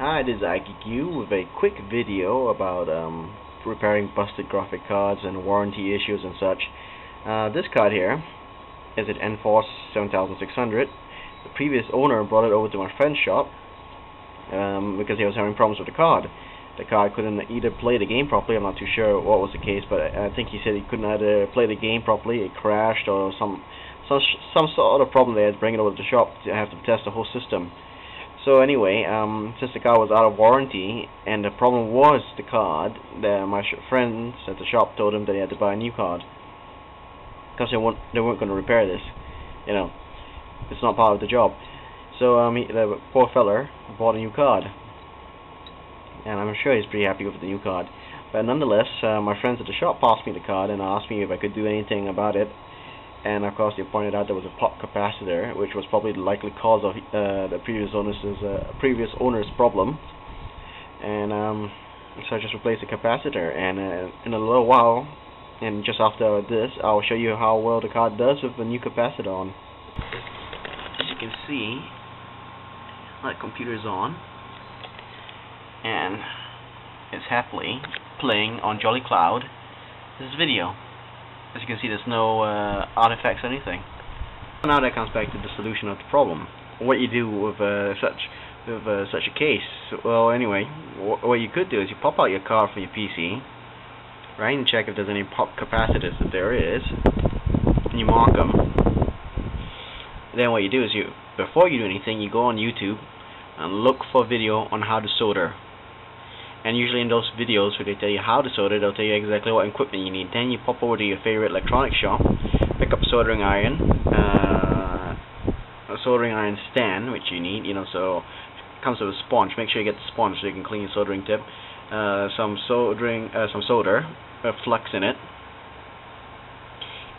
Hi, this is ig33ku with a quick video about repairing busted graphic cards and warranty issues and such. This card here is an Enforce 7600. The previous owner brought it over to my friend's shop because he was having problems with the card. The card couldn't either play the game properly. I'm not too sure what was the case, but I think he said he couldn't either play the game properly, it crashed, or some sort of problem. They had to bring it over to the shop to have to test the whole system. So anyway, since the card was out of warranty and the problem was the card, my friends at the shop told him that he had to buy a new card because they weren't going to repair this. You know, it's not part of the job. So the poor feller bought a new card, and I'm sure he's pretty happy with the new card. But nonetheless, my friends at the shop passed me the card and asked me if I could do anything about it. And of course, they pointed out there was a pop capacitor, which was probably the likely cause of the previous owner's problem. And so I just replaced the capacitor. And in a little while, and just after this, I'll show you how well the card does with the new capacitor on. As you can see, my computer's on, and it's happily playing on Jolly Cloud this video. As you can see, there's no artifacts or anything. Now that comes back to the solution of the problem. What you do with such a case. Well, anyway, what you could do is you pop out your card from your PC, right, and check if there's any pop capacitors. If there is, and you mark them. Then what you do is before you do anything, you go on YouTube and look for a video on how to solder. And usually in those videos where they tell you how to solder, they'll tell you exactly what equipment you need. Then you pop over to your favorite electronics shop, pick up a soldering iron, a soldering iron stand, which you need, so it comes with a sponge. Make sure you get the sponge so you can clean your soldering tip. Some solder, flux in it.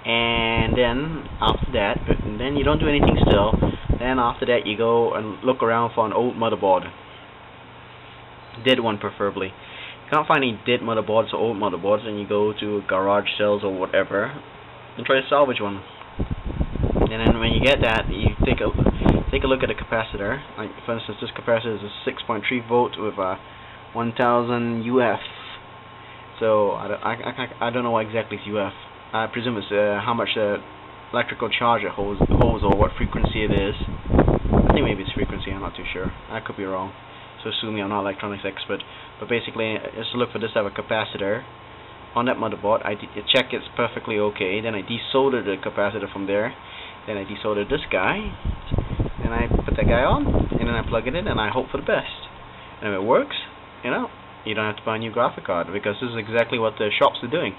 And then after that, then you don't do anything still. Then after that, you go and look around for an old motherboard. Dead one preferably. You can't find any dead motherboards or old motherboards, and you go to garage sales or whatever and try to salvage one. And then when you get that, you take a look at the capacitor. Like for instance, this capacitor is a 6.3 volt with a 1000 UF. So I don't know what exactly is UF. I presume it's how much electrical charge it holds or what frequency it is. I think maybe it's frequency. I'm not too sure. I could be wrong. So assuming I'm not an electronics expert, but basically just look for this type of capacitor on that motherboard. I check it's perfectly okay. Then I desolder the capacitor from there. Then I desolder this guy, and I put that guy on, and then I plug it in, and I hope for the best. And if it works, you don't have to buy a new graphic card, because this is exactly what the shops are doing.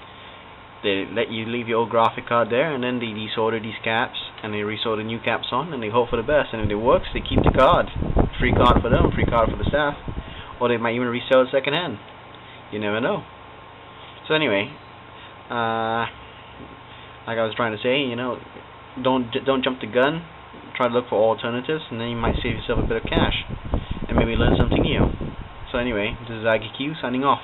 They let you leave your old graphic card there, and then they desolder these caps, and they resolder new caps on, and they hope for the best. And if it works, they keep the card. Free card for them, free card for the staff, or they might even resell it second hand. You never know. So anyway, like I was trying to say, don't jump the gun. Try to look for alternatives, and then you might save yourself a bit of cash, and maybe learn something new. So anyway, this is ig33ku signing off.